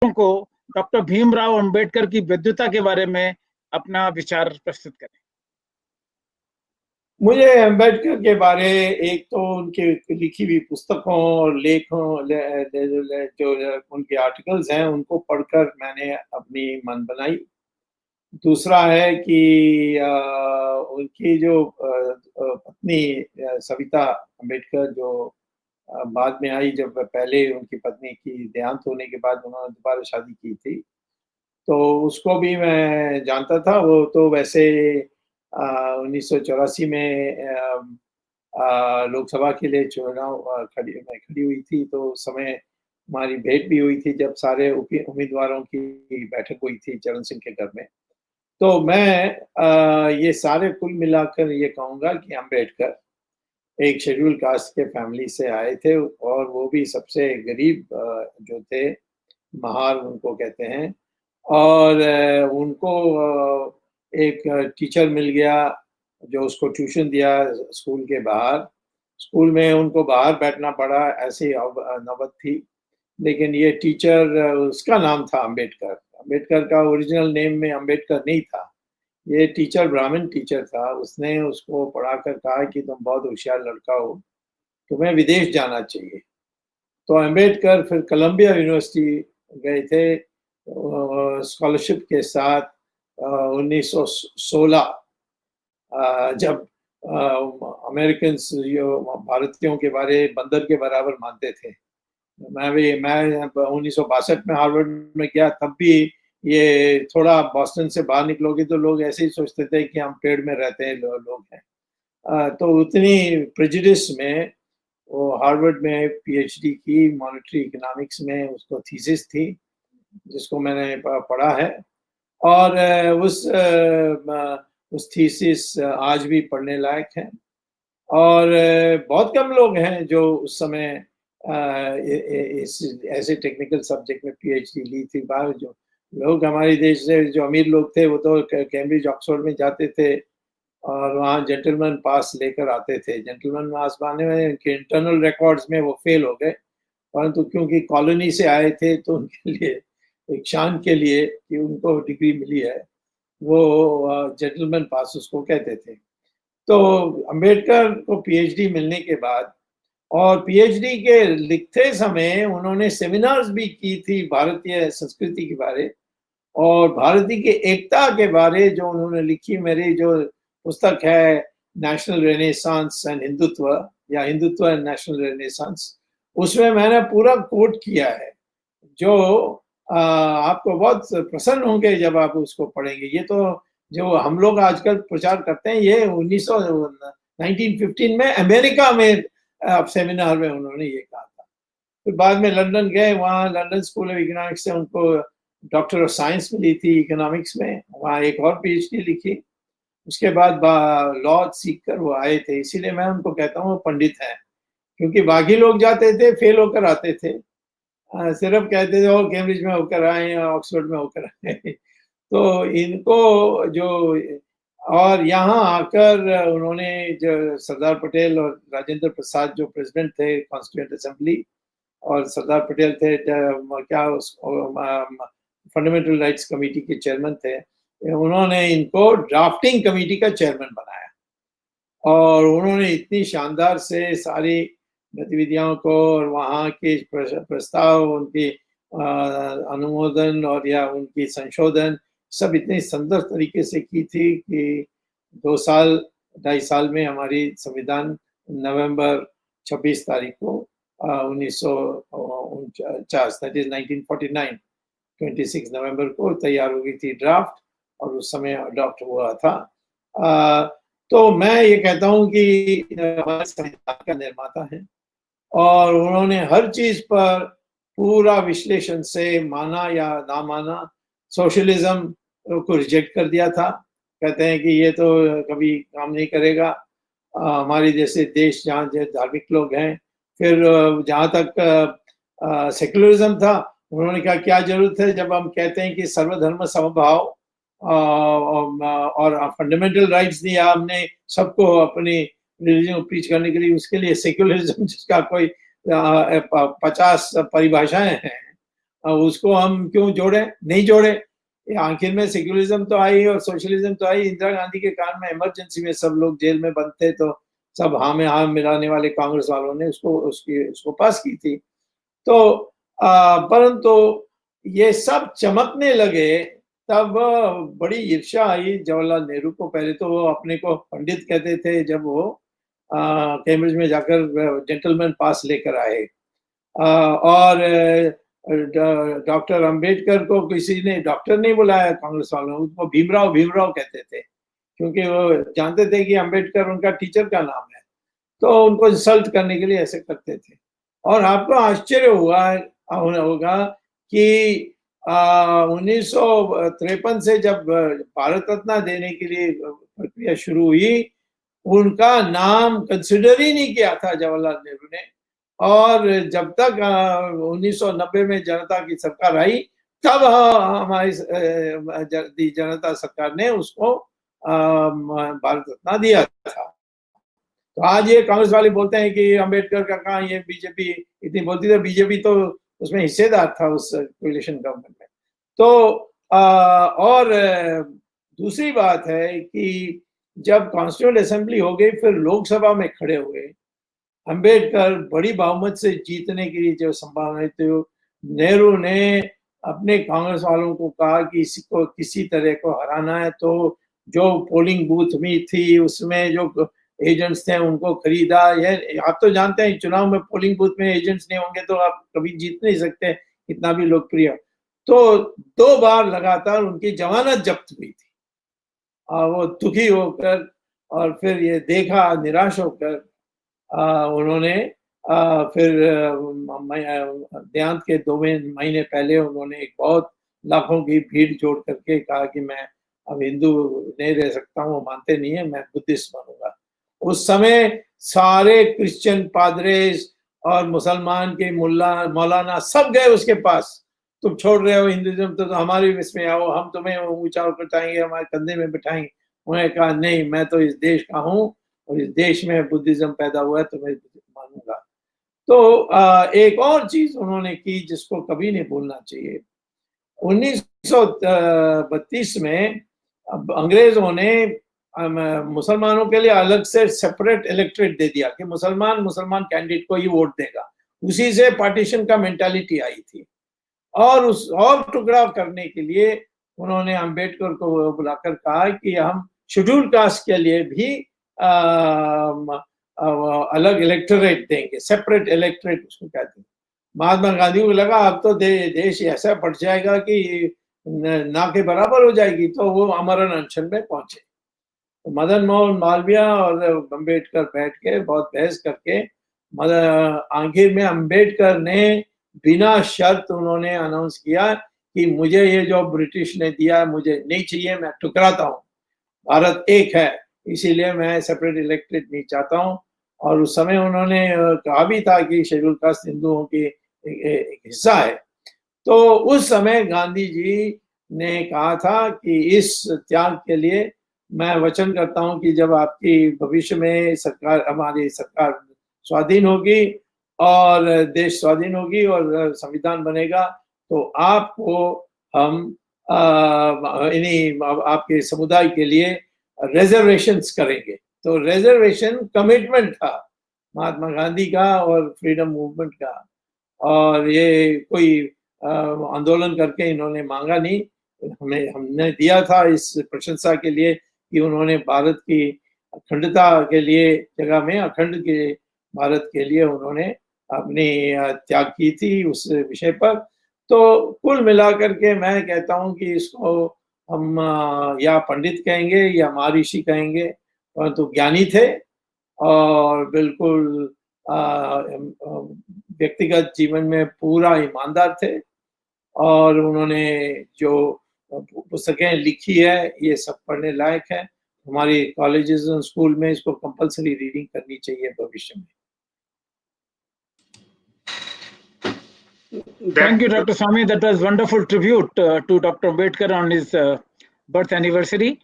को डॉक्टर भीमराव अंबेडकर की वैधता के बारे में अपना विचार प्रस्तुत करें। मुझे अम्बेडकर के बारे एक तो उनके लिखी हुई पुस्तकों और लेखों जो उनके आर्टिकल्स हैं उनको पढ़कर मैंने अपनी मन बनाई। दूसरा है कि उनकी जो पत्नी सविता अम्बेडकर जो बाद में आई, जब पहले उनकी पत्नी की देहांत होने के बाद उन्होंने दोबारा शादी की थी, तो उसको भी मैं जानता था। वो तो वैसे 1984 में लोकसभा के लिए चुनाव खड़ी हुई थी, तो उस समय हमारी भेंट भी हुई थी जब सारे उम्मीदवारों की बैठक हुई थी चरण सिंह के घर में। तो मैं ये सारे कुल मिलाकर ये कहूँगा कि अम्बेडकर एक शेड्यूल कास्ट के फैमिली से आए थे और वो भी सबसे गरीब जो थे, महार उनको कहते हैं। और उनको एक टीचर मिल गया जो उसको ट्यूशन दिया स्कूल के बाहर। स्कूल में उनको बाहर बैठना पड़ा, ऐसी नौबत थी। लेकिन ये टीचर, उसका नाम था अम्बेडकर। अम्बेडकर का ओरिजिनल नेम में अम्बेडकर नहीं था। ये टीचर ब्राह्मण टीचर था। उसने उसको पढ़ाकर कहा कि तुम बहुत होशियार लड़का हो, तुम्हें विदेश जाना चाहिए। तो अम्बेडकर फिर कोलंबिया यूनिवर्सिटी गए थे स्कॉलरशिप के साथ 1916, जब अमेरिकन भारतीयों के बारे बंदर के बराबर मानते थे। मैं 1962 में हार्वर्ड में गया, तब भी ये थोड़ा बॉस्टन से बाहर निकलोगे तो लोग ऐसे ही सोचते थे कि हम पेड़ में रहते हैं लोग हैं। तो उतनी प्रेजुडिस में वो हार्वर्ड में पीएचडी की मॉनेटरी इकोनॉमिक्स में, उसको थीसिस थी जिसको मैंने पढ़ा है। और उस थीसिस आज भी पढ़ने लायक है। और बहुत कम लोग हैं जो उस समय इस ऐसे टेक्निकल सब्जेक्ट में पीएचडी ली थी। बाहर जो लोग हमारे देश से जो अमीर लोग थे वो तो कैम्ब्रिज ऑक्सफोर्ड में जाते थे और वहाँ जेंटलमैन पास लेकर आते थे। जेंटलमैन पास पाने में उनके इंटरनल रिकॉर्ड्स में वो फेल हो गए, परंतु क्योंकि कॉलोनी से आए थे तो उनके लिए एक शान के लिए कि उनको डिग्री मिली है, वो जेंटलमैन पास उसको कहते थे। तो अंबेडकर को पीएचडी मिलने के बाद, और पीएचडी के लिखते समय उन्होंने सेमिनार्स भी की थी भारतीय संस्कृति के बारे और भारतीय की एकता के बारे। जो उन्होंने लिखी, मेरी जो पुस्तक है नेशनल रेनेसांस एंड हिंदुत्व, या हिंदुत्व एंड नेशनल रेनेसांस, उसमें मैंने पूरा कोट किया है, जो आपको बहुत प्रसन्न होंगे जब आप उसको पढ़ेंगे। ये तो जो हम लोग आजकल प्रचार करते हैं, ये 1915 में अमेरिका में सेमिनार में उन्होंने ये कहा था। फिर बाद में लंदन गए, वहाँ लंदन स्कूल ऑफ इकोनॉमिक्स से उनको डॉक्टर ऑफ साइंस मिली थी इकोनॉमिक्स में, वहाँ एक और पीएचडी लिखी। उसके बाद लॉ सीख कर वो आए थे। इसीलिए मैं उनको कहता हूँ वो पंडित हैं, क्योंकि बाकी लोग जाते थे फेल होकर आते थे, सिर्फ कहते थे वो कैम्ब्रिज में होकर आए या ऑक्सफोर्ड में होकर आए। तो इनको जो, और यहाँ आकर उन्होंने जो सरदार पटेल और राजेंद्र प्रसाद जो प्रेसिडेंट थे कॉन्स्टिट्यूएंट असेंबली, और सरदार पटेल थे क्या फंडामेंटल राइट्स कमेटी के चेयरमैन थे, उन्होंने इनको ड्राफ्टिंग कमेटी का चेयरमैन बनाया। और उन्होंने इतनी शानदार से सारी गतिविधियों को और वहाँ के प्रस्ताव, उनकी अनुमोदन और या उनकी संशोधन सब इतनी सुंदर तरीके से की थी कि 2-2.5 साल में हमारी संविधान नवंबर 26 तारीख को 1949 दैट इज 1949 26 नवंबर को तैयार हो गई थी ड्राफ्ट, और उस समय अडॉप्ट हुआ था। तो मैं ये कहता हूँ कि हमारे संविधान का निर्माता है और उन्होंने हर चीज पर पूरा विश्लेषण से माना या ना माना। सोशलिज्म को रिजेक्ट कर दिया था, कहते हैं कि ये तो कभी काम नहीं करेगा हमारे जैसे देश जहाँ धार्मिक लोग हैं। फिर जहाँ तक सेकुलरिज्म था, उन्होंने कहा क्या जरूरत है जब हम कहते हैं कि सर्वधर्म समभाव और फंडामेंटल राइट्स दिया हमने सबको अपनी रिलीजन को प्रीच करने के लिए, उसके लिए सेक्युलरिज्म जिसका कोई 50 परिभाषाएं हैं उसको हम क्यों जोड़े, नहीं जोड़े। आखिर में सेक्युलरिज्म तो आई और सोशलिज्म तो आई। इंदिरा गांधी के काल में इमरजेंसी में सब लोग जेल में बंद थे, तो सब हाँ में हाँ मिलाने वाले कांग्रेस वालों ने उसको पास की थी। तो परंतु ये सब चमकने लगे तब बड़ी ईर्ष्या आई जवाहरलाल नेहरू को। पहले तो वो अपने को पंडित कहते थे जब वो कैम्ब्रिज में जाकर जेंटलमैन पास लेकर आए। और डॉक्टर अंबेडकर को किसी ने डॉक्टर नहीं बुलाया, कांग्रेस वालों ने उसको भीमराव भीमराव कहते थे, क्योंकि वो जानते थे कि अंबेडकर उनका टीचर का नाम है, तो उनको इंसल्ट करने के लिए ऐसे करते थे। और आपको आश्चर्य होगा कि 1953 से जब भारत रत्न देने के लिए प्रक्रिया शुरू हुई, उनका नाम कंसिडर ही नहीं किया था जवाहरलाल नेहरू ने। और जब तक 1990 में जनता की सरकार आई, तब हमारी जनता सरकार ने उसको भारत रत्न दिया था। तो आज ये कांग्रेस वाले बोलते हैं कि अंबेडकर का कहाँ, ये बीजेपी इतनी बोलती थी। बीजेपी तो उसमें हिस्सेदार था उस कोलिशन गवर्नमेंट में। तो और दूसरी बात है कि जब कॉन्स्टिट्यूएंट असेंबली हो गई, फिर लोकसभा में खड़े हुए अंबेडकर बड़ी बहुमत से जीतने की जो संभावना थी, नेहरू ने अपने कांग्रेस वालों को कहा कि इसको किसी तरह को हराना है, तो जो पोलिंग बूथ में थी उसमें जो एजेंट्स थे उनको खरीदा। ये आप तो जानते हैं चुनाव में पोलिंग बूथ में एजेंट्स नहीं होंगे तो आप कभी जीत नहीं सकते, कितना भी लोकप्रिय। तो 2 बार लगातार उनकी जमानत जब्त हुई थी। वो दुखी होकर और फिर ये देखा, निराश होकर उन्होंने फिर देहांत के 2 महीने पहले उन्होंने एक बहुत लाखों की भीड़ जोड़ करके कहा कि मैं अब हिंदू नहीं रह सकता हूँ, मानते नहीं है, मैं बुद्धिस्ट बनूंगा। उस समय सारे क्रिश्चियन पादरेस और मुसलमान के मुल्ला मौलाना सब गए उसके पास। तुम छोड़ रहे हो हिंदुइज्म, तो हमारे इसमें आओ, हम तुम्हें ऊंचा उठाएंगे, हमारे कंधे में बिठाएंगे। उन्होंने कहा नहीं, मैं तो इस देश का हूँ और इस देश में बुद्धिज्म पैदा हुआ है, तो मैं मानूंगा। तो एक और चीज उन्होंने की जिसको कभी नहीं भूलना चाहिए। 1932 में अंग्रेजों ने मुसलमानों के लिए अलग से सेपरेट इलेक्ट्रेट दे दिया कि मुसलमान कैंडिडेट को ही वोट देगा। उसी से पार्टीशन का मेंटालिटी आई थी। और उस और टुकड़ा करने के लिए उन्होंने अंबेडकर को बुलाकर कहा कि हम शेड्यूल कास्ट के लिए भी अलग इलेक्टोरेट देंगे, सेपरेट इलेक्टोरेट उसको कहते हैं। महात्मा गांधी को लगा अब तो देश ऐसा बढ़ जाएगा कि ना के बराबर हो जाएगी, तो वो आमरण अनशन में पहुंचे। तो मदन मोहन मालवीय और अंबेडकर बैठ के बहुत बहस करके आखिर में अंबेडकर ने बिना शर्त उन्होंने अनाउंस किया कि मुझे ये जो ब्रिटिश ने दिया मुझे नहीं चाहिए, मैं ठुकराता हूँ, भारत एक है, इसीलिए मैं सेपरेट इलेक्टेड नहीं चाहता हूँ। और उस समय उन्होंने कहा भी था कि शेड्यूल कास्ट हिंदुओं की एक हिस्सा है। तो उस समय गांधी जी ने कहा था कि इस त्याग के लिए मैं वचन करता हूं कि जब आपकी भविष्य में सरकार, हमारी सरकार स्वाधीन होगी और देश स्वाधीन होगी और संविधान बनेगा, तो आपको हम आपके समुदाय के लिए रिजर्वेशंस करेंगे। तो रिजर्वेशन कमिटमेंट था महात्मा गांधी का और फ्रीडम मूवमेंट का। और ये कोई आंदोलन करके इन्होंने मांगा नहीं, हमने दिया था इस प्रशंसा के लिए कि उन्होंने भारत की अखंडता के लिए, जगह में अखंड के भारत के लिए उन्होंने अपनी त्याग की थी उस विषय पर। तो कुल मिलाकर के मैं कहता हूं कि इसको हम या पंडित कहेंगे या महर्षि कहेंगे, परंतु ज्ञानी थे और बिल्कुल व्यक्तिगत जीवन में पूरा ईमानदार थे। और उन्होंने जो पुस्तकें लिखी है ये सब पढ़ने लायक है। हमारी कॉलेजेस और स्कूल में इसको कंपलसरी रीडिंग करनी चाहिए भविष्य में। Thank you, Dr. Swami. That was wonderful tribute to Dr. Ambedkar on his birth anniversary.